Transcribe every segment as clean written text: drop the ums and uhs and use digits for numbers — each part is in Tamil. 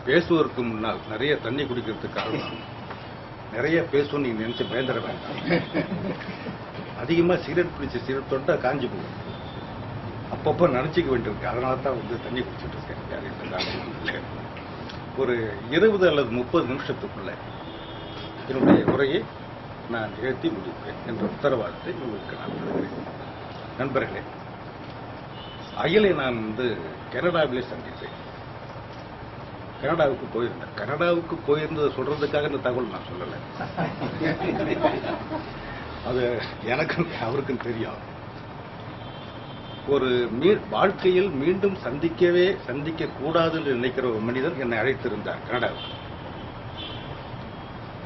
பேசுவதற்கு முன்னால் நிறைய தண்ணி குடிக்கிறதுக்கு காரணம், நிறைய பேசணும்னு நீங்க நினைச்சு பயந்துட வேண்டாம். அதிகமா சிகரெட் பிடிச்ச சிகரெட் தொட்டா காஞ்சி போகும். அப்பப்போ நினைச்சிக்க வேண்டியிருக்கு. அதனால தான் தண்ணி குடிச்சிட்டு இருக்கேன். ஒரு 20 அல்லது 30 நிமிஷத்துக்குள்ள என்னுடைய உரையை நான் நிகழ்த்தி முடிப்பேன் என்ற உத்தரவாதத்தை உங்களுக்கு நான் தருகிறேன். நண்பர்களே, அகிலை நான் கனடாவிலே சந்தித்தேன். கனடாவுக்கு போயிருந்தேன். கனடாவுக்கு போயிருந்ததை சொல்றதுக்காக இந்த தகவல் நான் சொல்லலை. அது எனக்கும் அவருக்கும் தெரியும். ஒரு வாழ்க்கையில் மீண்டும் சந்திக்க கூடாது என்று நினைக்கிற ஒரு மனிதன் என்னை அழைத்திருந்தார் கனடாவுக்கு.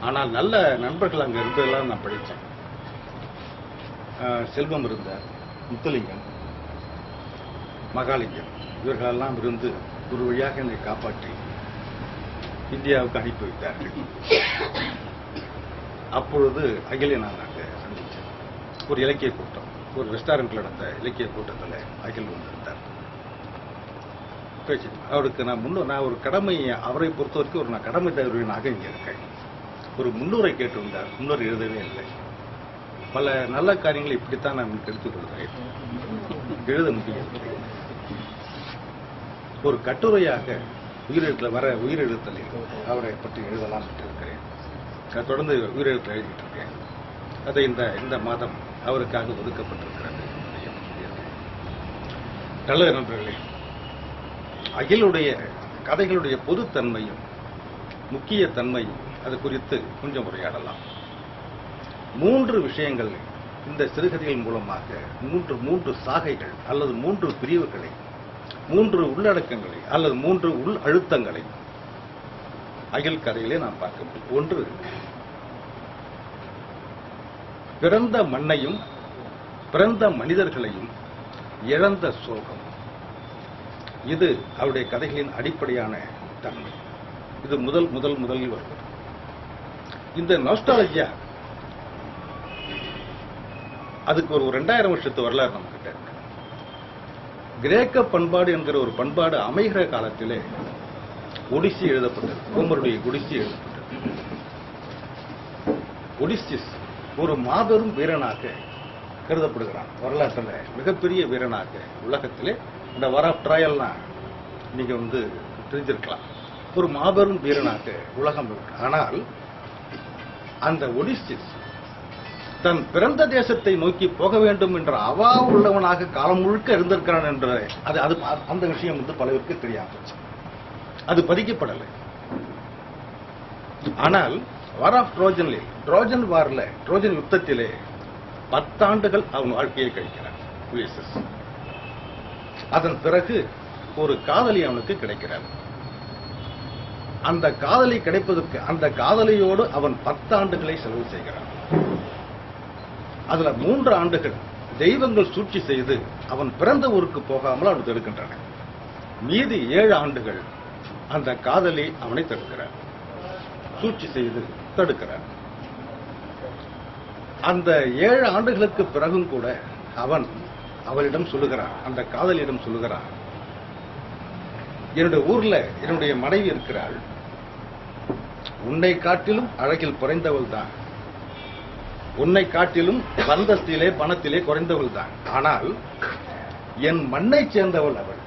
ஆனால் நல்ல நண்பர்கள் அங்க இருந்ததெல்லாம் நான் படித்தேன். செல்வம் இருந்தார், முத்துலிங்கம், மகாலிங்கம், இவர்களெல்லாம் இருந்து ஒரு வழியாக என்னை காப்பாற்றி இந்தியாவுக்கு அனுப்பி வைத்தார்கள். அப்பொழுது அகிலை நான் அங்கே சந்தித்தேன். ஒரு இலக்கிய கூட்டம், ஒரு ரெஸ்டாரண்ட்ல நடந்த இலக்கிய கூட்டத்தில் அகில் வந்திருந்தார். பேச்சு அவருக்கு நான் ஒரு கடமை, அவரை பொறுத்த வரைக்கும் நான் கடமை தவறினாக இங்கே இருக்கேன். ஒரு முன்னுரை கேட்டு வந்தார். முன்னுரை எழுதவே இல்லை. பல நல்ல காரியங்களை இப்படித்தான் நான் எடுத்துக் கொள்கிறேன். எழுத முடியவில்லை. ஒரு கட்டுரையாக உயிரெழுத்தலில் அவரை பற்றி எழுதலாம் இருக்கிறேன். தொடர்ந்து உயிரெழுத்தில் எழுதிட்டு இருக்கேன். அதை இந்த மாதம் அவருக்காக ஒதுக்கப்பட்டிருக்கிறது. நல்ல நண்பர்களே, அகிலுடைய கதைகளுடைய பொதுத்தன்மையும் முக்கிய தன்மையும் அது குறித்து கொஞ்சம் உரையாடலாம். 3 விஷயங்கள் இந்த சிறுகதைகள் மூலமாக 3 சாகைகள் அல்லது 3 பிரிவுகளை, 3 உள்ளடக்கங்களை அல்லது 3 உள் அழுத்தங்களை அகில் கதையிலே நாம் பார்க்க முடியும். ஒன்று, பிறந்த மண்ணையும் பிறந்த மனிதர்களையும் இழந்த சோகம். இது அவருடைய கதைகளின் அடிப்படையான தன்மை. இது முதலில் வருகிறது. இந்த நாஸ்டாலஜியா, அதுக்கு ஒரு 2000 வருஷத்து வரலாறு நம்ம கிட்ட இருக்கு. கிரேக்க பண்பாடு என்கிற ஒரு பண்பாடு அமைகிற காலத்திலே ஒடிசி எழுதப்பட்டது. ஹோமருடைய ஒடிசி எழுதப்பட்டது. ஒடிசிஸ் ஒரு மாபெரும் வீரனாக கருதப்படுகிறான். வரலாற்றில் மிகப்பெரிய வீரனாக உலகத்திலே இந்த வார் ஆஃப் ட்ராயல்லாம் நீங்க தெரிஞ்சிருக்கலாம். ஒரு மாபெரும் வீரனாக உலகம் இருக்கு. ஆனால் அந்த ஒடிசிஸ் தன் பிறந்த தேசத்தை நோக்கி போக வேண்டும் என்ற அவா உள்ளவனாக காலம் முழுக்க இருந்திருக்கிறான் என்ற அந்த விஷயம் பல பேருக்கு தெரியாம அது பதிக்கப்படலை. ஆனால் வார் ஆஃப் ட்ரோஜன் வார்ல, ட்ரோஜன் யுத்தத்திலே 10 ஆண்டுகள் அவன் வாழ்க்கையை கழிக்கிறான் உலிசஸ். அதன் பிறகு ஒரு காதலி அவனுக்கு கிடைக்கிறார். அந்த காதலி கிடைப்பதற்கு அந்த காதலியோடு அவன் 10 ஆண்டுகளை செலவு செய்கிறான். அதுல 3 ஆண்டுகள் தெய்வங்கள் சூழ்ச்சி செய்து அவன் பிறந்த ஊருக்கு போகாமல் அவன் தடுக்கின்றன. மீதி 7 ஆண்டுகள் அந்த காதலி அவனை தடுக்கிறார், சூழ்ச்சி செய்து தடுக்கிறார். அந்த 7 ஆண்டுகளுக்கு பிறகும் கூட அவளிடம் சொல்லுகிறான், அந்த காதலியிடம் சொல்லுகிறான், என்னுடைய ஊர்ல என்னுடைய மனைவி இருக்கிறாள், உன்னை காட்டிலும் அழகில் குறைந்தவள் தான், உன்னை காட்டிலும் பந்தத்திலே பணத்திலே குறைந்தவள் தான், ஆனால் என் மண்ணை சேர்ந்தவள் அவள்,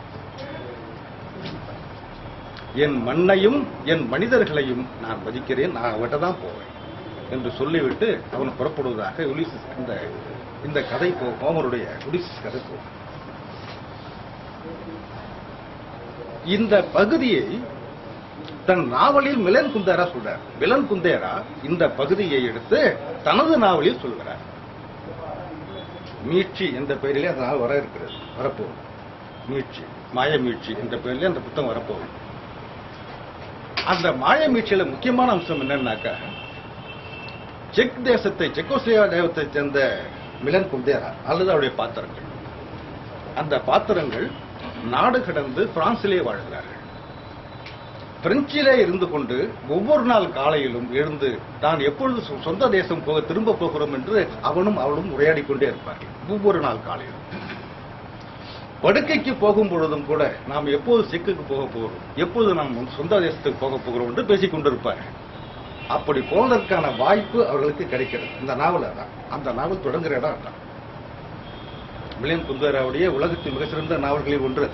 என் மண்ணையும் என் மனிதர்களையும் நான் மதிக்கிறேன், நான் அவட்ட தான் போவேன் என்று சொல்லிவிட்டு அவன் புறப்படுவதாக உலிசஸ் இந்த கதை ஹோமருடைய உலிசஸ் கதை போகும். இந்த பகுதியை தன் நாவலில் மிலன் குந்தேரா சொல்றார். மிலன் குந்தேரா இந்த பகுதியை எடுத்து தனது நாவலில் சொல்கிறார். மீட்சி என்ற பெயரிலே அந்த நாள் வரப்போகுது. மீட்சி, மாய மீட்சி என்ற பெயரிலே அந்த புத்தகம் வரப்போகுது. அந்த மாய மீட்சியில முக்கியமான அம்சம் என்னன்னாக்கா, செக் தேசத்தை, செக்கோஸ்லோவாக்கியாவை சேர்ந்த மிலன் குந்தேரா அல்லது அவருடைய பாத்திரங்கள், அந்த பாத்திரங்கள் நாடு கடந்து பிரான்சிலே வாழ்கிறார்கள். பிரெஞ்சிலே இருந்து கொண்டு ஒவ்வொரு நாள் காலையிலும் எழுந்து தான் எப்பொழுது சொந்த தேசம் திரும்ப போகிறோம் என்று அவனும் அவளும் உரையாடி கொண்டே இருப்பார்கள். ஒவ்வொரு நாள் காலையிலும் படுக்கைக்கு போகும் பொழுதும் கூட நாம் எப்போது சிக்குக்கு போக போகிறோம், எப்போது நாம் சொந்த தேசத்துக்கு போக போகிறோம் என்று பேசிக் கொண்டிருப்பார். அப்படி போவதற்கான வாய்ப்பு அவர்களுக்கு கிடைக்கிறது. இந்த நாவல் தான், அந்த நாவல் தொடங்குற இடம் தான். வில்லியம் குந்தராவுடைய உலகத்தின் மிக சிறந்த நாவல்களில் ஒன்று.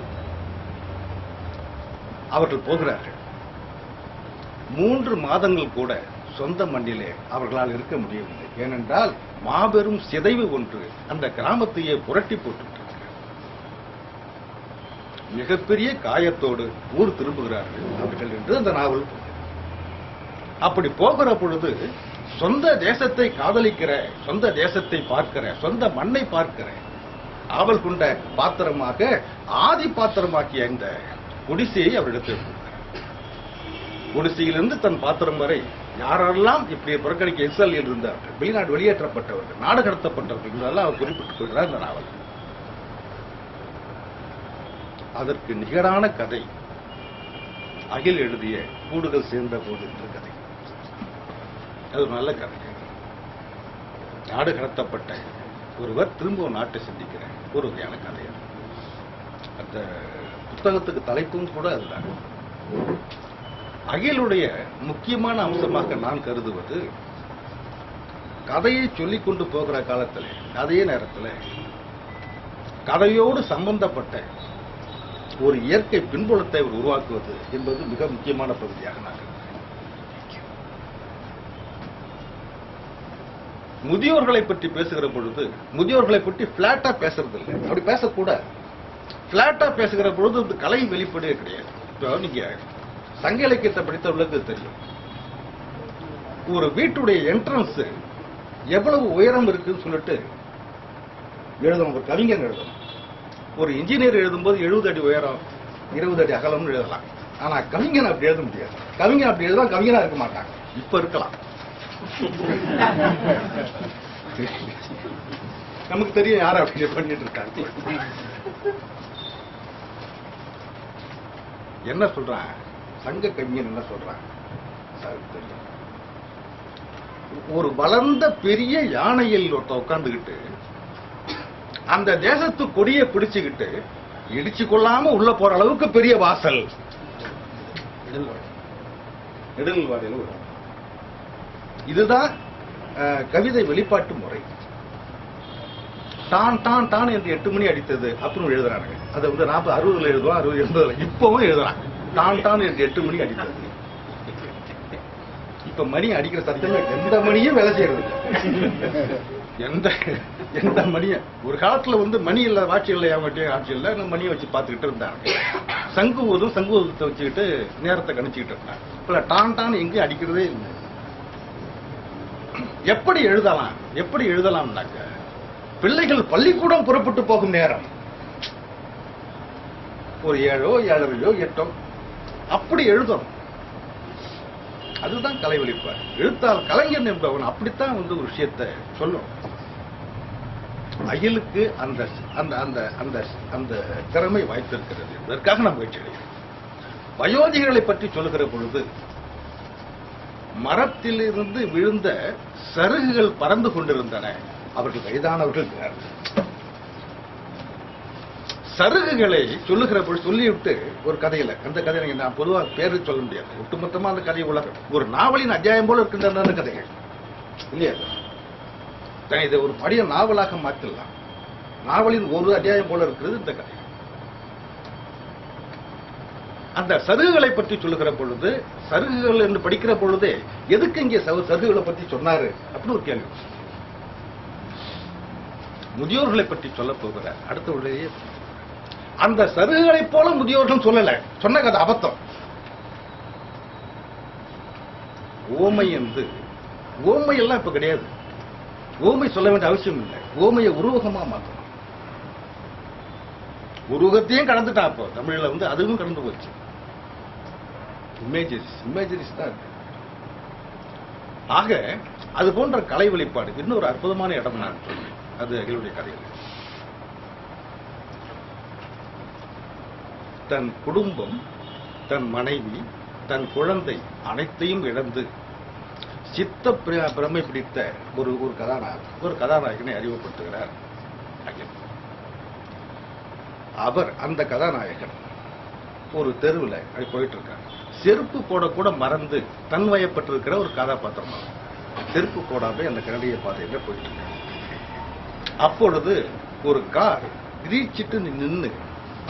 அவர்கள் போகிறார்கள். 3 மாதங்கள் கூட சொந்த மண்ணிலே அவர்களால் இருக்க முடியவில்லை. ஏனென்றால் மாபெரும் சிதைவு ஒன்று அந்த கிராமத்தையே புரட்டி போட்டு மிகப்பெரிய காயத்தோடு ஊர் திரும்புகிறார்கள் அவர்கள் என்று அந்த நாவல். அப்படி போகிற பொழுது சொந்த தேசத்தை காதலிக்கிற, சொந்த தேசத்தை பார்க்கிற, சொந்த மண்ணை பார்க்கிற ஆவல் கொண்ட பாத்திரமாக ஆதி பாத்திரமாக்கிய இந்த குடிசையை அவரிடத்தில் குடிசையிலிருந்து தன் பாத்திரம் வரை யாரெல்லாம் இப்படி புறக்கணிக்க எஸ்எல் இருந்தார்கள், வெளிநாடு வெளியேற்றப்பட்டவர்கள், நாடு கடத்தப்பட்டவர்கள் என்றெல்லாம் அவர் குறிப்பிட்டுக் கொள்கிறார் இந்த நாவல். அதற்கு நிகரான கதை அகில் எழுதிய கூடுதல் சேர்ந்த போது என்ற கதை. அது ஒரு நல்ல கதை. நாடு கடத்தப்பட்ட ஒருவர் திரும்ப நாட்டை சிந்திக்கிற ஒரு வகையான கதை. அந்த புத்தகத்துக்கு தலைப்பும் கூட அதுதான். அகிலுடைய முக்கியமான அம்சமாக நான் கருதுவது, கதையை சொல்லிக் கொண்டு போகிற காலத்தில் அதே நேரத்தில் கதையோடு சம்பந்தப்பட்ட ஒரு இயற்கை பின்புலத்தை உருவாக்குவது என்பது மிக முக்கியமான பகுதியாக நான் முதியோர்களை பற்றி பேசுகிற பொழுது முதியோர்களை பற்றி பிளாட்டா பேசுறது இல்லை, அப்படி பேசக்கூடாது. பிளாட்டா பேசுகிற பொழுது அது கலை வெளிப்படையே கிடையாது. இப்போ நீங்க சங்க இலக்கியத்தை படித்தவர்களுக்கு தெரியும், ஒரு வீட்டுடைய என்ட்ரன்ஸ் எவ்வளவு உயரம் இருக்குன்னு சொல்லிட்டு எழுதணும். ஒரு கவிஞன் எழுதணும். ஒரு இன்ஜினியர் எழுதும்போது 70 அடி உயரம் 20 அடி அகலம்னு எழுதலாம். ஆனா கவிஞன் அப்படி எழுத முடியாது. கவிஞன் அப்படி எழுதலாம், கவிஞனா இருக்க மாட்டாங்க. இப்ப இருக்கலாம், நமக்கு தெரியும் யாரும் அப்படி பண்ணிட்டு இருக்காங்க. என்ன சொல்றான் சங்க கவிஞன், என்ன சொல்றான் தெரியும். ஒரு வளர்ந்த பெரிய யானையில் ஒருத்த உட்கார்ந்துகிட்டு அந்த தேசத்து கொடியை பிடிச்சுக்கிட்டு இடிச்சு கொள்ளாம உள்ள போற அளவுக்கு பெரிய வாசல் நெடுங்கல்வாடியில். இதுதான் கவிதை வெளிப்பாட்டு முறை. டான் டான் டான் என்று 8 மணி அடித்தது அப்படின்னு எழுதுறாங்க. அதை 40 60 எழுதுவான், 60 80 இப்பவும் எழுதுறான். டான் டான் என்று 8 மணி அடித்தது. இப்ப மணி அடிக்கிற சத்தம் எந்த மணியும் வேலை செய்யறது, எந்த மணிய. ஒரு காலத்துல மணி இல்ல, வாட்சி இல்லை, அவங்ககிட்ட ஆட்சி இல்லை, மணியை வச்சு பார்த்துக்கிட்டு இருந்தாங்க. சங்கு ஊதத்தை வச்சுக்கிட்டு நேரத்தை கணிச்சுக்கிட்டு இருந்தாங்க. இப்ப டான் டான் எங்கேயும் அடிக்கிறதே இல்லை. எப்படி எழுதலாம்னாக்க, பிள்ளைகள் பள்ளிக்கூடம் புறப்பட்டு போகும் நேரம் ஒரு 7 7:30 8 அப்படி எழுதணும். அதுதான் கலை வெளிப்பாடு. எழுத்தால் கலைஞன் என்பவன் அப்படித்தான் ஒரு விஷயத்தை சொல்லும். அகிலுக்கு அந்த அந்த அந்த அந்த அந்த திறமை வாய்த்திருக்கிறது. இதற்காக நாம் முயற்சி அடைகிறோம். வயோதிகளை பற்றி சொல்லுகிற பொழுது, மரத்திலிருந்து விழுந்த சருகுகள் பறந்து கொண்டிருந்தன. அவர்கள் வயதானவர்கள். சருகுகளை சொல்லுகிற பொழுது சொல்லிவிட்டு ஒரு கதையில, அந்த கதையை நான் பொதுவாக பேரு சொல்ல முடியாது, ஒட்டுமொத்தமா அந்த கதை உலகம் ஒரு நாவலின் அத்தியாயம் போல இருக்கின்றன அந்த கதைகள் இல்லையா? இதை ஒரு படிய நாவலாக மாற்றலாம். நாவலின் ஒரு அத்தியாயம் போல இருக்கிறது இந்த கதை. அந்த சருகுகளை பற்றி சொல்லுகிற பொழுது, சருகுகள் என்று படிக்கிற பொழுதே எதுக்கு இங்கே சருகுகளை பற்றி சொன்னாரு அப்படின்னு ஒரு கேள்வி. முதியோர்களை பற்றி சொல்ல போகிற அடுத்த உடனே அந்த சருகுகளை போல முதியோர்கள் சொல்லல, சொன்ன கதை அபத்தம். ஓமை ஓமை எல்லாம் இப்ப கிடையாது. ஓமை சொல்ல வேண்டிய அவசியம் இல்லை. ஓமையை உருவகமா மாற்றணும். உருவகத்தையும் கடந்துட்டான். இப்போ தமிழ்ல அதுவும் கடந்து போச்சு. இமேஜரிஸ் தான் இருக்கு. ஆக அது போன்ற கலை வெளிப்பாடு இன்னொரு அற்புதமான இடம் நான் சொல்றேன். அது அகிலுடைய கதையில் தன் குடும்பம், தன் மனைவி, தன் குழந்தை அனைத்தையும் இழந்து சித்த பிரமை பிடித்த ஒரு கதாநாயகனை அறிமுகப்படுத்துகிறார் அகில். அவர் அந்த கதாநாயகன் ஒரு தெருவில் அப்படி போயிட்டு இருக்காங்க. செருப்பு போட கூட மறந்து தன்வயப்பட்டிருக்கிற ஒரு கதாபாத்திரமா செருப்பு போடாம அந்த கனடிய பாதையில போயிட்டு இருக்காங்க. அப்பொழுது ஒரு கார் இடிச்சிட்டு நின்று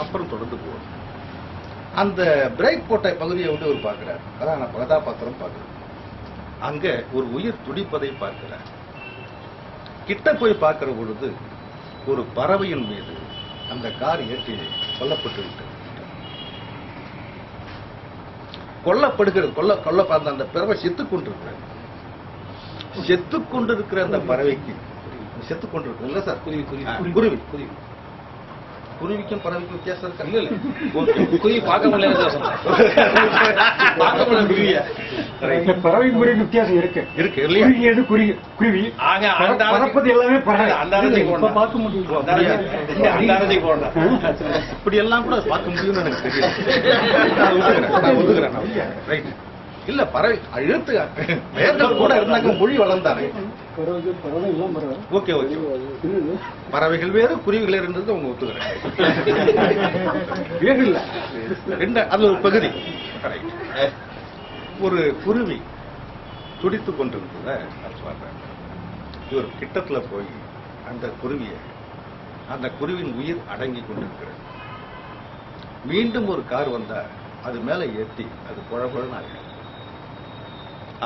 அப்புறம் தொடர்ந்து போகுது. அந்த பிரேக் போட்ட பகுதியை வந்து ஒரு பார்க்கிறார். அதான் கதாபாத்திரம் பார்க்கிறார். அங்க ஒரு உயிர் துடிப்பதை பார்க்கிறார். கிட்ட போய் பார்க்கிற பொழுது ஒரு பறவையின் மீது அந்த கார் ஏற்றி கொல்லப்பட்டு விட்டது. கொல்லப்படுகிறது அந்த பறவை செத்துக் கொண்டிருக்கிற அந்த பறவைக்கு செத்துக் கொண்டிருக்கு இல்ல சார்? குருவி குருவிக்கும் பறவைக்கும் வித்தியாசம் இருக்கா? இல்ல குருவி பார்க்க முடியல. பறவை குருவி வித்தியாசம் இருக்கு இல்லையா? குருவி பறப்பது எல்லாமே பார்க்க முடியும். இப்படி எல்லாம் கூட பார்க்க முடியும்னு எனக்கு தெரியும். இல்ல பறவை எழுத்து வேர்கள் கூட இருந்தாங்க, மொழி வளர்ந்தானே. ஓகே ஓகே, பறவைகள் வேறு குருவிகள் இருந்தது அவங்க ஒத்துக்கிறேன். அது ஒரு பகுதி. ஒரு குருவி துடித்துக் கொண்டிருந்தத இவர் கிட்டத்துல போய் அந்த குருவின் உயிர் அடங்கி கொண்டிருக்கிறது. மீண்டும் ஒரு கார் வந்தா அது மேல ஏற்றி அது குழகுழன்னு ஆகும்.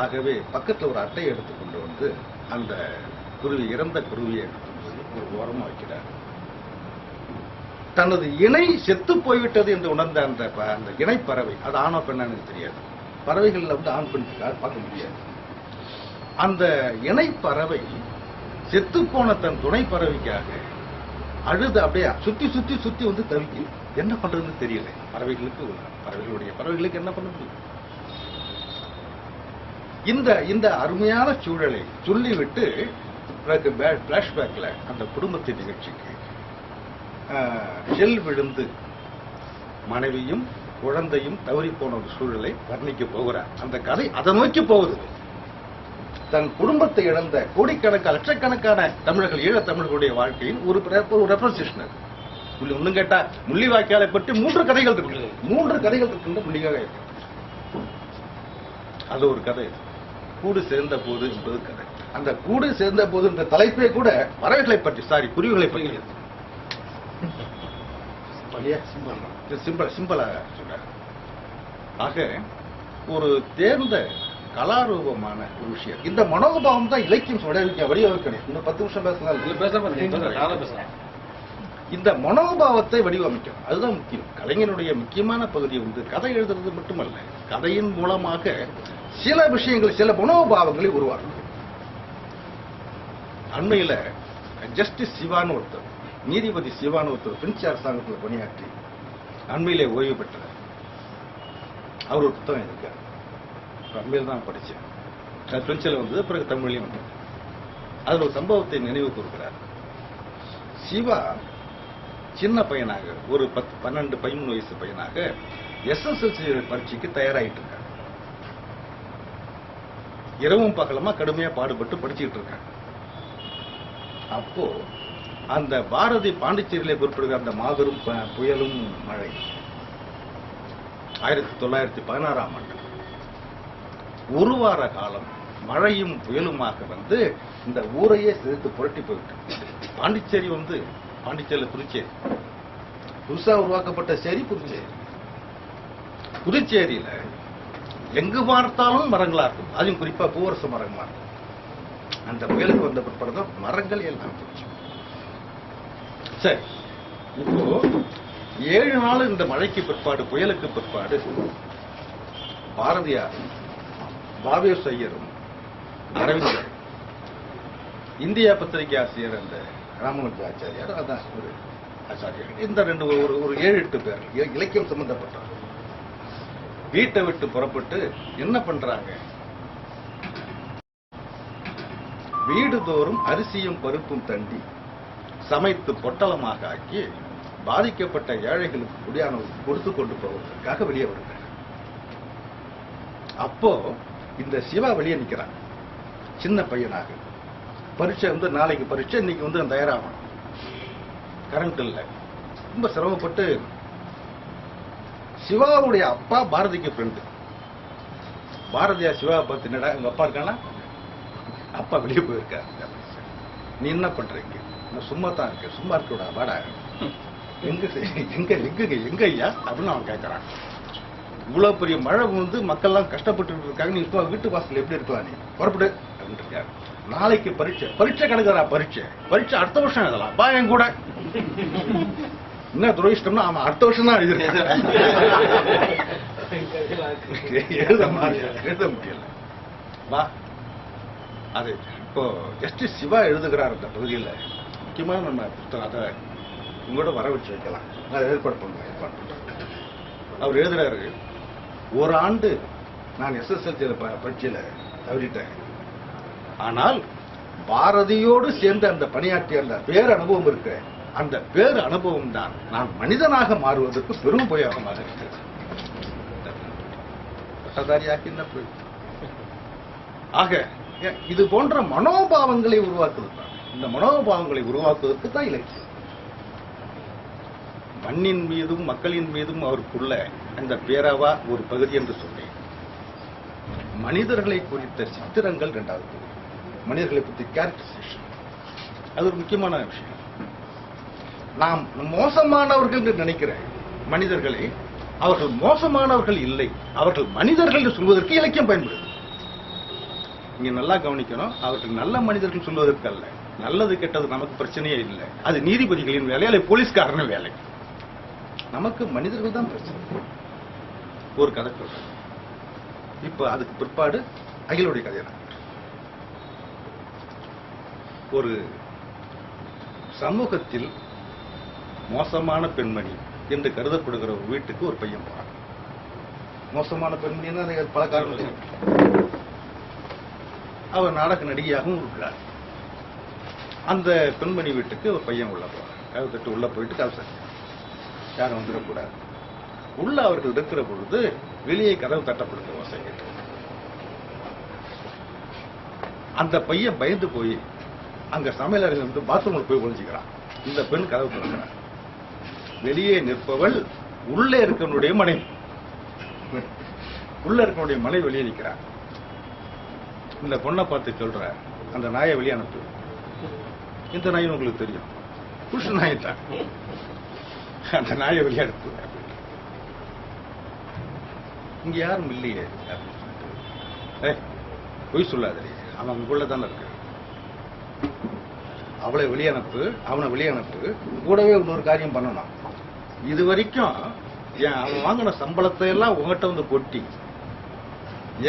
ஆகவே பக்கத்துல ஒரு அட்டையை எடுத்துக்கொண்டு வந்து அந்த குருவி, இறந்த குருவியை எடுத்து ஒரு ஓரமா வைக்கிறார். தனது இணை செத்து போய்விட்டது என்று உணர்ந்த அந்த இணை பறவை, அது ஆணோ பெண்ணான்னு தெரியாது, பறவைகள்ல வந்து ஆண் பெண் பார்க்க முடியாது. அந்த இணை பறவை செத்து போன தன் துணை பறவைக்காக அழுது அப்படியே சுத்தி சுத்தி சுத்தி வந்து தவிக்கு. என்ன பண்றதுன்னு தெரியல பறவைகளுக்கு என்ன பண்ண முடியும்? இந்த அருமையான சூழலை சொல்லிவிட்டு பிளாஷ்பேக்ல அந்த குடும்பத்தின் நிகழ்ச்சிக்கு ஷெல் விழுந்து மனைவியும் குழந்தையும் தவறி போன ஒரு சூழலை வர்ணிக்க போகிறார். அந்த கதை அதை நோக்கி போகுது. தன் குடும்பத்தை இழந்த கோடிக்கணக்கான லட்சக்கணக்கான தமிழர்கள், ஈழ தமிழர்களுடைய வாழ்க்கையின் ஒரு ரெப்ரசன்டேஷன். ஒன்னும் கேட்டா முள்ளிவாய்க்காலை பற்றி 3 கதைகள் இருக்கின்ற முள்ளிவாய்க்கால் இருக்கு. அது ஒரு கதை. கூடு சேர்ந்த போது என்பது கதை. அந்த கூடு சேர்ந்த போது என்ற தலைப்பே கூட பறவைகளை பற்றி, குருவிகளை பற்றி சிம்பிளா சொல்ற. ஆக ஒரு தேர்ந்த கலாரூபமான ஒரு விஷயம். இந்த மனோபாவம் தான் இலக்கியம் வடிவமைக்கணும். இன்னும் 10 நிமிஷம் பேசலாம். இந்த மனோபாவத்தை வடிவமைக்கணும், அதுதான் முக்கியம். கலைஞனுடைய முக்கியமான பகுதி வந்து கதை எழுதுறது மட்டுமல்ல, கதையின் மூலமாக சில விஷயங்கள், சில மனோபாவங்களை உருவாக்கும். அண்மையில ஜஸ்டிஸ் சிவான்னு ஒருத்தர், நீதிபதி சிவான்னு ஒருத்தர் பிரெஞ்சு அரசாங்கத்தில் பணியாற்றி அண்மையிலே ஓய்வு பெற்றார். அவர் ஒரு புத்தகம் இருக்கார். அண்மையில் தான் படிச்சேன். பிரெஞ்சில் வந்தது, பிறகு தமிழ்லையும் வந்தது. அதில் ஒரு சம்பவத்தை நினைவு கூறுகிறார். சிவா சின்ன பையனாக, ஒரு 12-13 வயசு பையனாக SSLC பரீட்சைக்கு தயாராகிட்டு இருக்காங்க. இரவும் பகலமா கடுமையா பாடுபட்டு படிச்சுட்டு இருக்காங்க. அப்போ அந்த பாரதி பாண்டிச்சேரியிலே குறிப்பிடுகிற அந்த மாபெரும் புயலும் மழை 1916ஆம் ஆண்டு ஒரு வார காலம் மழையும் புயலுமாக வந்து இந்த ஊரையே சிதைத்து புரட்டி போயிட்டு. பாண்டிச்சேரி வந்து பாண்டிச்சேரியில புதுச்சேரி புதுசா உருவாக்கப்பட்ட சேரி புதுச்சேரியில எங்கு பார்த்தாலும் மரங்களா இருக்கும். அதுவும் குறிப்பா பூவரச மரங்களா இருக்கும். அந்த புயலுக்கு வந்த பிற்பாடுதான் மரங்கள் எல்லாம் போச்சு. சரி, இப்போ 7 நாள் இந்த மழைக்கு பிற்பாடு, புயலுக்கு பிற்பாடு பாரதியார், பாவேர் ஐயரும், அரவிந்தர், இந்தியா பத்திரிகை ஆசிரியர் அந்த ராமனுக்கு ஆச்சாரியார், அதான் ஒரு ஆச்சாரியார், இந்த ஒரு 7-8 பேர் இலக்கியம் சம்பந்தப்பட்டவர் வீட்டை விட்டு புறப்பட்டு என்ன பண்றாங்க? வீடுதோறும் அரிசியும் பருப்பும் தண்டி சமைத்து பொட்டலமாக ஆக்கி பாதிக்கப்பட்ட ஏழைகளுக்கு குடியானவர்களுக்கு கொடுத்து கொண்டு போவதற்காக வெளியே வருகிறார். அப்போ இந்த சிவா வெளியே நிற்கிறான், சின்ன பையனாக. பரீட்சை வந்து நாளைக்கு பரீட்சை, இன்னைக்கு வந்து தயாராகணும். கரண்ட் இல்லை, ரொம்ப சிரமப்பட்டு சிவாவுடைய அப்பா பாரதிக்கு ஃப்ரெண்டு. பாரதியா சிவாவை பார்த்து, என்னடா உங்க அப்பா இருக்கானா? அப்பா வெளியே போயிருக்காரு. நீ என்ன பண்றீங்க? நான் சும்மா தான் இருக்கேன். சும்மா இருக்கா வாடா. எங்க எங்க எங்க எங்க ஐயா அப்படின்னு அவன் கேட்கறான். இவ்வளவு பெரிய மழை வந்து மக்கள் எல்லாம் கஷ்டப்பட்டு இருக்காங்க, நீ இப்போ வீட்டு வாசல் எப்படி இருக்கலாம், நீ புறப்படு அப்படின்னு இருக்காரு. நாளைக்கு பரீட்சை கிடக்குறா. பரீட்சை அடுத்த வருஷம் எழுதலாம் பா என் கூட. என்ன துரதிஷ்டம்னா அவன் அடுத்த வருஷம் தான் எழுதிருக்கான். எழுத முடியல. வா, அது இப்போ ஜஸ்டிஸ் சிவா எழுதுகிறார் அந்த பகுதியில். முக்கியமான நம்ம புத்தகம், அதை உங்களோட வர வச்சு வைக்கலாம். நான் ஏற்பாடு பண்ணுறேன். அவர் எழுதுறாரு, ஒரு ஆண்டு நான் SSLC பரீட்சையில் தவறிட்டேன். ஆனால் பாரதியோடு சேர்ந்து அந்த பணியாற்றிய அந்த பேர் அனுபவம் இருக்கு. அந்த பேர் அனுபவம் தான் நான் மனிதனாக மாறுவதற்கு பெரும் உபயோகமாக இருக்கிறது. ஆக இது போன்ற மனோபாவங்களை உருவாக்குவது. இந்த மனோபாவங்களை உருவாக்குவதற்கு தான் இலக்கியம். மண்ணின் மீதும் மக்களின் மீதும் அவருக்குள்ள அந்த பேரவா ஒரு பகுதி என்று சொன்னேன். மனிதர்களை குறித்த சித்திரங்கள் இரண்டாவது பகுதி. மனிதர்களை பற்றி கேரக்டரைசேஷன், அது ஒரு முக்கியமான விஷயம். நாம் மோசமானவர்கள் என்று நினைக்கிற மனிதர்களை அவர்கள் மோசமானவர்கள் இல்லை, அவர்கள் மனிதர்கள் என்று சொல்வதற்கு இலக்கியம் பயன்படுது. இங்க நல்லா கவனிக்கணும், அவர்கள் நல்ல மனிதர்கள் சொல்வதற்கு அல்ல. நல்லது கெட்டது நமக்கு பிரச்சனையே இல்லை. அது நீதிபதிகளின் வேலை அல்லது போலீஸ்காரன் வேலை. நமக்கு மனிதர்கள் தான் பிரச்சனை. ஒரு கதை சொல்றேன். இப்ப அதுக்கு பிற்பாடு அகிலுடைய கதை. ஒரு சமூகத்தில் மோசமான பெண்மணி என்று கருதப்படுகிற ஒரு வீட்டுக்கு ஒரு பையன் போறான். மோசமான பெண்மணி பல காரணங்கள். அவர் நாடக நடிகையாகவும் இருக்கிறார். அந்த பெண்மணி வீட்டுக்கு ஒரு பையன் உள்ள போறார். கதவு தட்டு உள்ள போயிட்டு கதவு சார் யாரும் வந்துடக்கூடாது. உள்ள அவர்கள் இருக்கிற பொழுது வெளியே கதவு தட்டப்படுகிற ஓசை கேட்டு அந்த பையன் பயந்து போய் அங்க சமையல் அறையில் வந்து பாத்ரூம்ல போய் ஒழிஞ்சுக்கிறான். இந்த பெண் கதவு திறக்கிறார். வெளியே நிற்பவள் உள்ளே இருக்கனுடைய மனைவி. உள்ள இருக்கனுடைய மனைவி வெளியே நிற்கிறார். இந்த பொண்ணை பார்த்து சொல்ற, அந்த நாயை வெளியே அனுப்பு. இந்த நாய் உங்களுக்கு தெரியும், புருஷ நாய் தான். அந்த நாயை வெளியே அனுப்பு. இங்க யாரும் இல்லையே. பொய் சொல்லாதே, அவன் உங்களுக்குள்ள தானே இருக்கு. அவளை வெளியே அனுப்பு, அவனை வெளியே அனுப்பு. கூடவே இன்னொரு காரியம் பண்ணணும். இது வரைக்கும் அவன் வாங்கின சம்பளத்தை எல்லாம் உங்ககிட்ட வந்து கொட்டி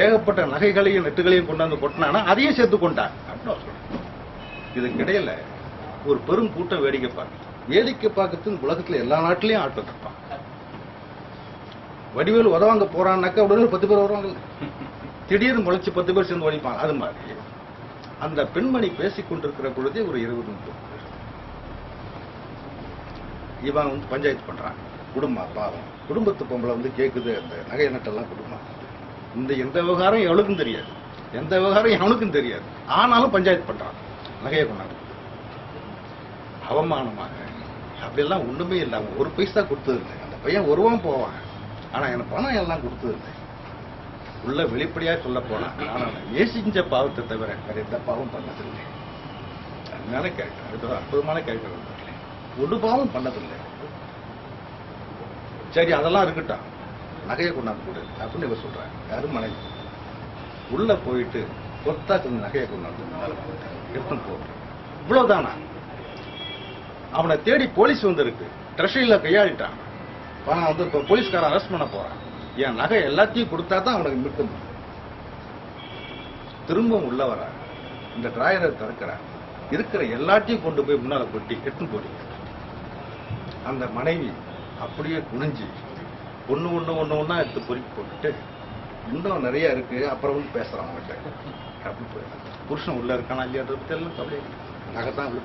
ஏகப்பட்ட நகைகளையும் நெட்டுகளையும் கொண்டாந்து கொட்டினானா அதையும் சேர்த்து கொண்டான் அப்படின்னு சொல்றேன். இதுக்கிடையில ஒரு பெரும் கூட்டம் வேடிக்கை பார்க்க. வேடிக்கை பார்க்கறதுக்கு உலகத்துல எல்லா நாட்டிலையும் ஆட்கள் இருப்பான். வடிவேல் உதவாங்க போறான்னாக்கா உடனே 10 பேர் வருவாங்க. திடீர்னு முளைச்சு 10 பேர் சேர்ந்து ஒழிப்பாங்க. அது மாதிரி அந்த பெண்மணி பேசிக் கொண்டிருக்கிற பொழுதே ஒரு 20-30 பேர். இவன் வந்து பஞ்சாயத்து பண்றான். குடும்பம் பாவம், குடும்பத்து பொம்பளை வந்து கேட்குது, அந்த நகை நட்டெல்லாம் குடும்பம். இந்த எந்த விவகாரம் எவளுக்கும் தெரியாது, எந்த விவகாரம் எவனுக்கும் தெரியாது. ஆனாலும் பஞ்சாயத்து பண்றான். நகையை கொண்டாந்து அவமானமாக அப்படியெல்லாம் ஒண்ணுமே இல்லாம ஒரு பைசா கொடுத்தது இல்லை. அந்த பையன் வருவான் போவான், ஆனா எனக்கு பணம் எல்லாம் கொடுத்தது இல்லை. உள்ள வெளிப்படையா சொல்ல போனா நான் நேசிஞ்ச பாவத்தை தவிர வேற எந்த பாவம் பண்ணதில்லை. அதனால கேட்கிறேன், அற்புதமான கேட்கிறேன். ஒரு பாவம் பண்ணதில்லை. சரி, அதெல்லாம் இருக்கட்டும், நகையை கொண்டாந்து கொடு அப்படின்னு இவ சொல்றாங்க. யாரும் மனைவி உள்ள போயிட்டு கொத்தா கொஞ்சம் நகையை கொண்டாந்து எடுத்துன்னு போட்டு இவ்வளவுதானா? அவனை தேடி போலீஸ் வந்திருக்கு. ட்ரெஷரியில கையாளிட்டான். பணம் வந்து இப்ப போலீஸ்காரன் அரெஸ்ட் பண்ண போறான். என் நகை எல்லாத்தையும் கொடுத்தா தான் அவனுக்கு மீட்க முடியும். திரும்ப உள்ள வர இந்த டிராயரை திறக்கிற இருக்கிற எல்லாத்தையும் கொண்டு போய் முன்னால கொட்டி எடுத்துன்னு போறீங்க. அந்த மனைவி அப்படியே குனிஞ்சு ஒண்ணு எடுத்து பொறுக்கி போட்டுட்டு இன்னும் நிறைய இருக்கு, அப்புறம் வந்து பேசுறான் அவன்கிட்ட அப்படி போயிடலாம். புருஷன் உள்ள இருக்கானா இல்லையான்றத பத்தி எல்லாம் கவலை. நகைத்தான்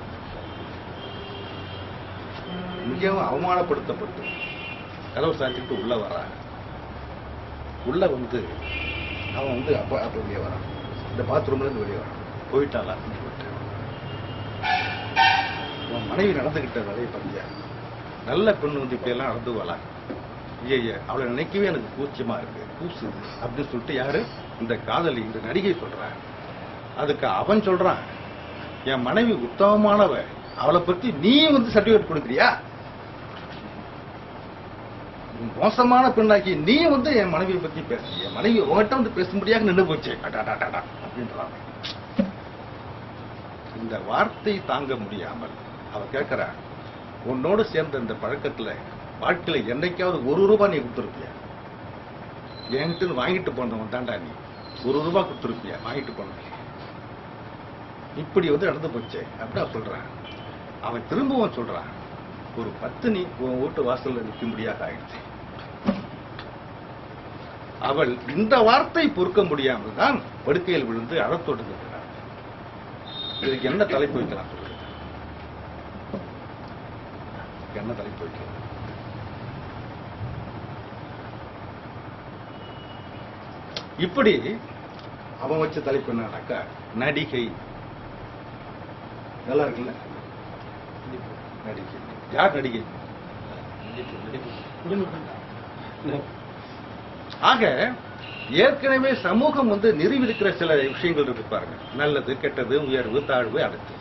மிகவும் அவமானப்படுத்தப்பட்டு கதவு சாத்திட்டு உள்ள வர்றான். உள்ள வந்து அவன் வந்து அப்ப வெளியே வரான். இந்த பாத்ரூம்ல இருந்து வெளியே வரான். போயிட்டாளா சொல்லிட்டு அவன் மனைவி நடந்துகிட்ட நிறைய பத்தியா நல்ல பெண் வந்து இப்படி எல்லாம் நடந்துவாளா, ஐயா அவளை நினைக்கவே எனக்கு கூச்சமா இருக்கு, கூசுது அப்படின்னு சொல்லிட்டு யாரு இந்த காதலி, இந்த நடிகை சொல்ற. அதுக்கு அவன் சொல்றான், என் மனைவி உத்தமமானவ, அவளை பத்தி நீ வந்து சர்டிபிகேட் கொடுக்குறியா, மோசமான பெண்ணாக்கி நீ வந்து என் மனைவியை பத்தி பேச, என் மனைவி உங்ககிட்ட வந்து பேசும்படியாக நின்று போச்சு அப்படின்றான். இந்த வார்த்தை தாங்க முடியாமல் அவ கேட்கிற, உன்னோடு சேர்ந்த இந்த பழக்கத்துல வாழ்க்கையில என்னைக்காவது ₹1 நீ கொடுத்துருப்பியா, என்கிட்ட வாங்கிட்டு போனவன் தாண்டா நீ, ₹1 கொடுத்துருப்பியா வாங்கிட்டு போன, இப்படி வந்து நடந்து போச்சு அப்படின்னா சொல்றான். அவன் திரும்பவும் சொல்றான், ஒரு பத்தினி உன் வீட்டு வாசல்ல நிற்கும்படியாக ஆயிடுச்சு. அவள் இந்த வார்த்தை பொறுக்க முடியாமல் தான் படுக்கையில் விழுந்து அழத் தொடங்குகிறார். இதுக்கு என்ன தலைப்பு வைக்கலாம் சொல்லுங்க, என்ன தலைப்பு வைக்கலாம்? இப்படி அவன் வச்ச தலைப்பு என்னன்னாக்கா நடிகை. நல்லா இருக்குல்ல, நடிகை. யார் நடிகை? ஆக ஏற்கனவே சமூகம் வந்து நிறுவிருக்கிற சில விஷயங்கள் இருக்கு பாருங்க, நல்லது கெட்டது உயர்வு தாழ்வு அடுத்து,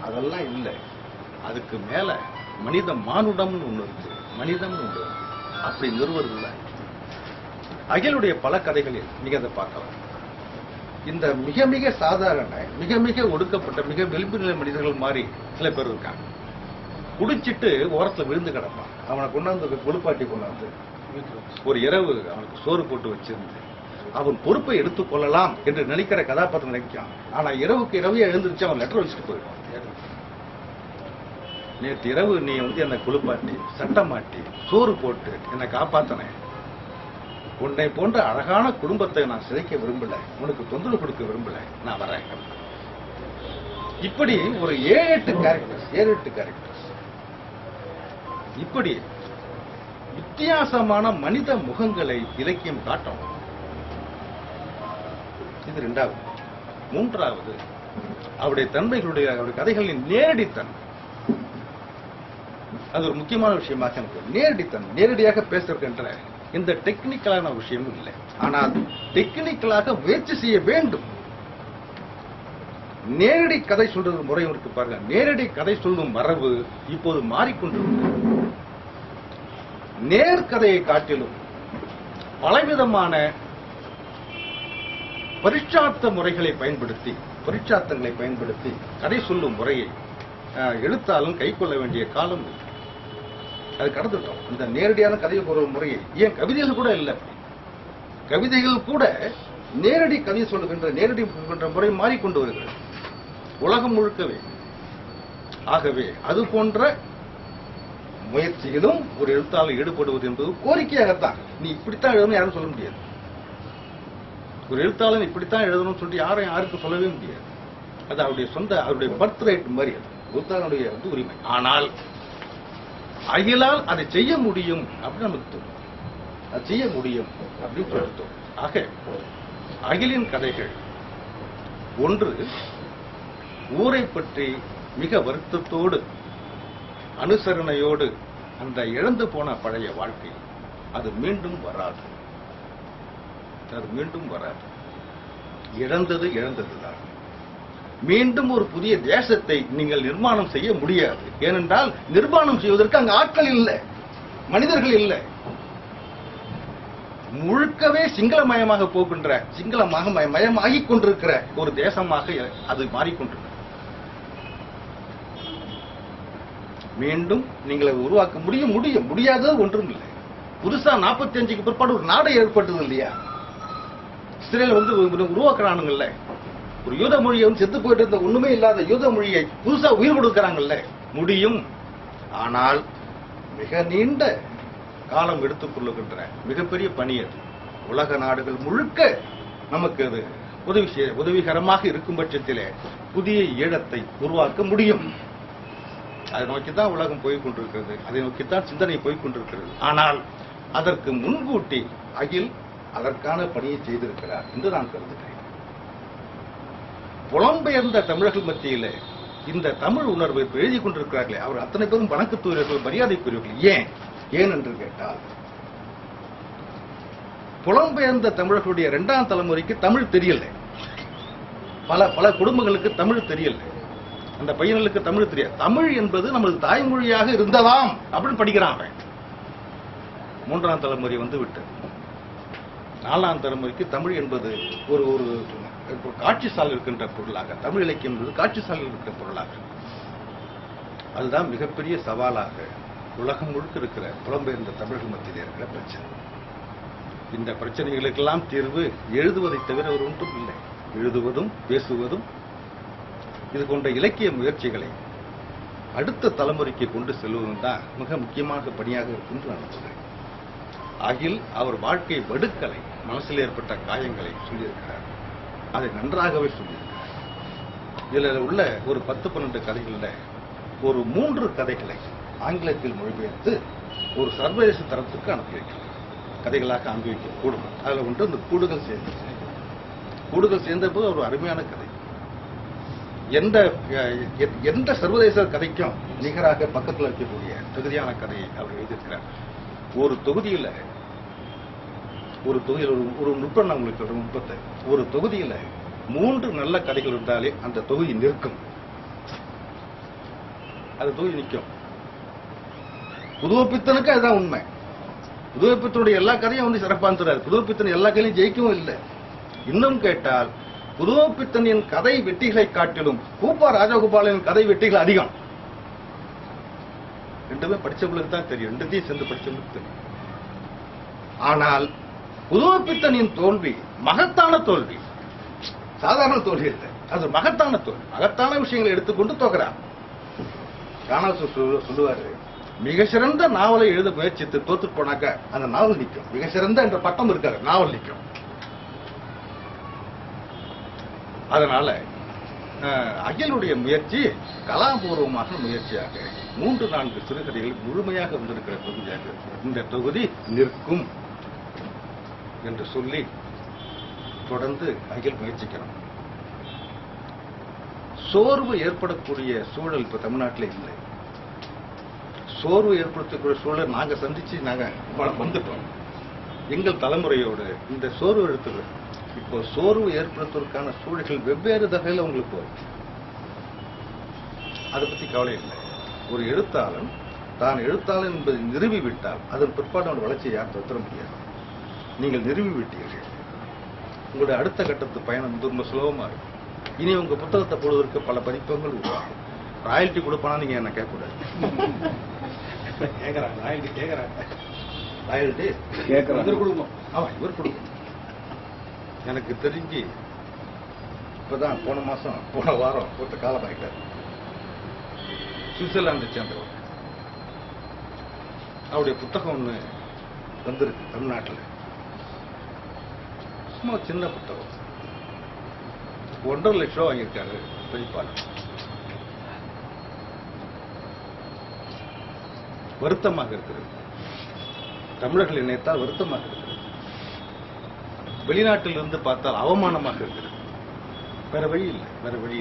அதெல்லாம் இல்லை. அதுக்கு மேல மனித மானுடம்னு ஒண்ணு இருக்கு, மனிதம்னு ஒண்ணு இருக்கு. அப்படி நிறுவனத்துல அகிலுடைய பல கதைகளில் நீங்க அதை பார்க்கலாம். இந்த மிக மிக சாதாரண மிக மிக ஒடுக்கப்பட்ட மிக விளிம்பு நிலை மனிதர்கள் மாதிரி சில பேர் இருக்காங்க. குடிச்சிட்டு ஓரத்துல விழுந்து கிடப்பான், அவனை கொண்டாந்து குளிப்பாட்டி கொண்டாந்து ஒரு இரவு அவனுக்கு சோறு போட்டு வச்சிருந்து அவன் பொறுப்பை எடுத்துக் கொள்ளலாம் என்று நினைக்கிற கதாபாத்திரம் நினைக்கான். ஆனா இரவுக்கு இரவே எழுந்திருச்சு அவன் லெட்டர் வச்சுட்டு போயிடுவான். நேற்று இரவு நீ வந்து என்னை குளிப்பாட்டி சட்டம் மாட்டி சோறு போட்டு என்னை காப்பாத்தின, உன்னை போன்ற அழகான குடும்பத்தை நான் சிதைக்க விரும்பல, உனக்கு தொந்தரவு கொடுக்க விரும்பல, நான் வரேன். இப்படி ஒரு 7-8 கேரக்டர்ஸ் இப்படி வித்தியாசமான மனித முகங்களை இலக்கியம் காட்டும். இது 2வது. 3வது அவருடைய தன்மைகளுடைய அவருடைய கதைகளின் நேரடித்தன்மை. அது ஒரு முக்கியமான விஷயமாக எனக்கு நேரடித்தன்மை. நேரடியாக பேசுகின்ற இந்த டெக்னிக்கலான விஷயமும் இல்லை, ஆனால் டெக்னிக்கலாக முயற்சி செய்ய வேண்டும். நேரடி கதை சொல்றது முறை இருக்கு பாருங்க, நேரடி கதை சொல்லும் மரபு இப்போது மாறிக்கொண்டிருக்கிறது. நேர்கதையை காட்டிலும் பலவிதமான பரீட்சார்த்த முறைகளை பயன்படுத்தி பரீட்சார்த்தங்களை பயன்படுத்தி கதை சொல்லும் முறையை எழுத்தாலும் கை கொள்ள வேண்டிய காலம் அது கடந்துட்டோம். இந்த நேரடியான கதை சொல்லும் முறையை ஏன் கவிதைகள் கூட இல்லை, கவிதைகள் கூட நேரடி கதை சொல்லுகின்ற நேரடி முறை மாறிக்கொண்டு வருகிறது உலகம் முழுக்கவே. ஆகவே அது போன்ற முயற்சியிலும் ஒரு எழுத்தாளர் ஈடுபடுவது என்பது கோரிக்கையாகத்தான். நீ இப்படித்தான் எழுதணும் யாரும் சொல்ல முடியாது. ஒரு எழுத்தாளர் இப்படித்தான் எழுதணும்னு சொல்லிட்டு யாருக்கும் சொல்லவே முடியாது. அது அவருடைய சொந்த அவருடைய பர்த் ரைட் மாதிரி, அது எழுத்தாளருடைய உரிமை. ஆனால் அகிலால் அதை செய்ய முடியும் அப்படின்னு நமக்கு தோணும், அது செய்ய முடியும் அப்படின்னு சொல்லிட்டோம். ஆக அகிலின் கதைகள் ஒன்று ஊரை பற்றி மிக வருத்தத்தோடு அனுசரணையோடு அந்த இழந்து போன பழைய வாழ்க்கை அது மீண்டும் வராது, அது மீண்டும் வராது. இழந்ததுதான். மீண்டும் ஒரு புதிய தேசத்தை நீங்கள் நிர்மாணம் செய்ய முடியாது. ஏனென்றால் நிர்மாணம் செய்வதற்கு அங்கு ஆட்கள் இல்லை, மனிதர்கள் இல்லை. முழுக்கவே சிங்களமயமாக போகின்ற சிங்களமாக மயமாகிக் கொண்டிருக்கிற ஒரு தேசமாக அது மாறிக்கொண்டிருக்கிறது. மீண்டும் நீங்கள் உருவாக்க முடியாதது ஒன்றும் இல்லை. புதுசா 45க்கு பிற்பாடு ஒரு நாடு ஏற்பட்டது இல்லையா, இஸ்ரேல் வந்து உருவாக்குறானுங்கல்ல, ஒரு யூத மொழியை வந்து செத்து போயிட்டு இருந்த ஒண்ணுமே இல்லாத யூத மொழியை புதுசா உயிர் கொடுக்கிறாங்கல்ல, முடியும். ஆனால் மிக நீண்ட காலம் எடுத்துக் கொள்ளுகின்ற மிகப்பெரிய பணி அது. உலக நாடுகள் முழுக்க நமக்கு அது உதவிகரமாக இருக்கும் பட்சத்திலே புதிய ஈழத்தை உருவாக்க முடியும். அதை நோக்கித்தான் உலகம் போய்கொண்டிருக்கிறது, அதை நோக்கித்தான் சிந்தனை போய்கொண்டிருக்கிறது. ஆனால் அதற்கு முன்கூட்டி அகில் அதற்கான பணியை செய்திருக்கிறார் என்று நான் கருதுகிறேன். புலம்பெயர்ந்த தமிழர்கள் மத்தியிலே இந்த தமிழ் உணர்வை இப்ப எழுதி கொண்டிருக்கிறார்களே அவர் அத்தனை பேரும் வணக்கத்துவர்கள், மரியாதைக்குரியவர்கள். ஏன் என்று கேட்டால், புலம்பெயர்ந்த தமிழர்களுடைய 2ஆம் தலைமுறைக்கு தமிழ் தெரியல. பல குடும்பங்களுக்கு தமிழ் தெரியல. அந்த பையன்களுக்கு தமிழ் தெரியாது. தமிழ் என்பது நமது தாய்மொழியாக இருந்ததாம் அப்படின்னு படிக்கிறான் அவன். 3ஆம் தலைமுறை வந்து விட்டு 4ஆம் தலைமுறைக்கு தமிழ் என்பது ஒரு காட்சி சால் இருக்கின்ற பொருளாக, தமிழ் இலக்கியம் என்பது காட்சி சால் இருக்கிற பொருளாக. அதுதான் மிகப்பெரிய சவாலாக உலகம் முழுக்க இருக்கிற புலம்பெயர்ந்த தமிழர்கள் மத்தியில் இருக்கிற பிரச்சனை. இந்த பிரச்சனைகளுக்கெல்லாம் தீர்வு எழுதுவதை தவிர ஒரு ஒன்றும் இல்லை. எழுதுவதும் பேசுவதும் இது போன்ற இலக்கிய முயற்சிகளை அடுத்த தலைமுறைக்கு கொண்டு செல்வதும் தான் மிக முக்கியமான பணியாக இருக்கும் என்று நான் நினைக்கிறேன். அகில் அவர் வாழ்க்கை வடுக்களை, மனசில் ஏற்பட்ட காயங்களை சொல்லியிருக்கிறார். அதை நன்றாகவே சொல்லியிருக்கிறார். இதில் உள்ள ஒரு 10-12 கதைகளில் ஒரு 3 கதைகளை ஆங்கிலத்தில் மொழிபெயர்த்து ஒரு சர்வதேச தரத்துக்கு அனுப்பி வைக்கிறார். கதைகளாக அனுப்பி வைக்கக்கூடும். அதில் ஒன்று இந்த கூடுகள் சேர்ந்த போது ஒரு அருமையான கதை. எந்த சர்வதேச கதைக்கும் நிகராக பக்கத்தில் இருக்கக்கூடிய தகுதியான கதையை அவர் எழுதியிருக்கிறார். ஒரு தொகுதியில் ஒரு நுட்பம் நான் உங்களுக்கு ஒரு நுட்பத்தை, ஒரு தொகுதியில் 3 நல்ல கதைகள் இருந்தாலே அந்த தொகுதி நிற்கும். அந்த தொகுதி நிற்கும். புதுவப்பித்தனுக்கு அதுதான் உண்மை. புதுவப்பித்தனுடைய எல்லா கதையும் வந்து சிறப்பாக தராது. புதுவப்பித்தன் எல்லா கதையும் ஜெயிக்கவும் இல்லை. இன்னும் கேட்டால் புதுவப்பித்தனின் கதை வெற்றிகளை காட்டிலும் பூப்பா ராஜகோபாலின் கதை வெற்றிகள் அதிகம். ரெண்டுமே படிச்சவங்களுக்கு தான் தெரியும். ரெண்டுத்தையும் சேர்ந்து படிச்சவங்களுக்கு தெரியும். ஆனால் புதுவப்பித்தனின் தோல்வி மகத்தான தோல்வி, சாதாரண தோல்வி இல்லை. அது மகத்தான தோல்வி. மகத்தான விஷயங்களை எடுத்துக்கொண்டு தோக்குறார். காணாசு சொல்லுவாரு, மிக சிறந்த நாவலை எழுத முயற்சித்து தோத்து போனாக்க அந்த நாவல் நிற்கும். மிக சிறந்த என்ற பட்டம் இருக்காரு, நாவல் நிற்கும். அதனால அகிலுடைய முயற்சி கலாபூர்வமாக முயற்சியாக 3-4 சிறுகதைகள் முழுமையாக வந்திருக்கிற தொகுதியாக இந்த தொகுதி நிற்கும் என்று சொல்லி தொடர்ந்து அகில் முயற்சிக்கணும். சோர்வு ஏற்படக்கூடிய சூழல் இப்ப தமிழ்நாட்டில் இல்லை. சோர்வு ஏற்படுத்தக்கூடிய சூழல் நாங்க சந்திச்சு நாங்க வந்துட்டோம். எங்கள் தலைமுறையோடு இந்த சோர்வு எடுத்துக்கிறோம். இப்போ சோர்வு ஏற்படுத்துவதற்கான சூழல்கள் வெவ்வேறு தகையில் உங்களுக்கு போகும். அதை பத்தி கவலை இல்லை. ஒரு எழுத்தாளன் தான் எழுத்தாளன் என்பதை நிறுவிவிட்டால் அதன் பிற்பாடு அவன் வளர்ச்சியை யார் தவிர முடியாது. நீங்கள் நிறுவிவிட்டீர்கள். உங்களுடைய அடுத்த கட்டத்து பயணம் ரொம்ப சுலபமா இருக்கும். இனி உங்க புத்தகத்தை போடுவதற்கு பல பதிப்பங்கள் உருவாகும். ராயல்டி கொடுப்பானா நீங்க என்ன கேட்கக்கூடாது. கேட்கறாங்க, ராயல்டி கேட்கறாங்க. ராயல்டி கேட்கறாங்க. இவர் கொடுக்கணும். ஆமா, இவர் கொடுக்கணும். எனக்கு தெரிஞ்சு இப்பதான் போன வாரம் ஒருத்த காலமாயிட்டார். சுவிட்சர்லாந்து சேர்ந்தவர். அவருடைய புத்தகம் ஒண்ணு வந்திருக்கு தமிழ்நாட்டில். சும்மா சின்ன புத்தகம். 1.5 லட்சம் ரூபாய் வாங்கியிருக்காரு பதிப்பாளர். வருத்தமாக இருக்கிறது. தமிழர்கள் நினைத்தால் வருத்தமாக இருக்கிறது. வெளிநாட்டில் இருந்து பார்த்தால் அவமானமாக இருக்கிறது. வேற வழி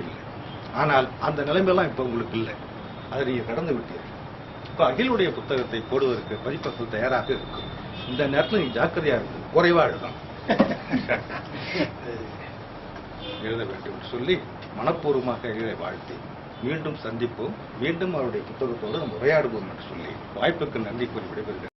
இல்லை. ஆனால் அந்த நிலைமையெல்லாம் இப்ப உங்களுக்கு இல்லை. அதை நீங்க கடந்து விட்டீர்கள். இப்ப அகிலுடைய புத்தகத்தை போடுவதற்கு பதிப்பகங்கள் தயாராக இருக்கும். இந்த நேரத்தில் நீங்க ஜாக்கிரதையா இருக்கு. குறைவா எழுதணும். எழுத வேண்டும் என்று சொல்லி மனப்பூர்வமாக எழுத வாழ்த்தி மீண்டும் சந்திப்போம். மீண்டும் அவருடைய புத்தகத்தோடு நம்ம உரையாடுவோம் என்று சொல்லி வாய்ப்புக்கு நன்றி கூறி விடைபெறுகிறேன்.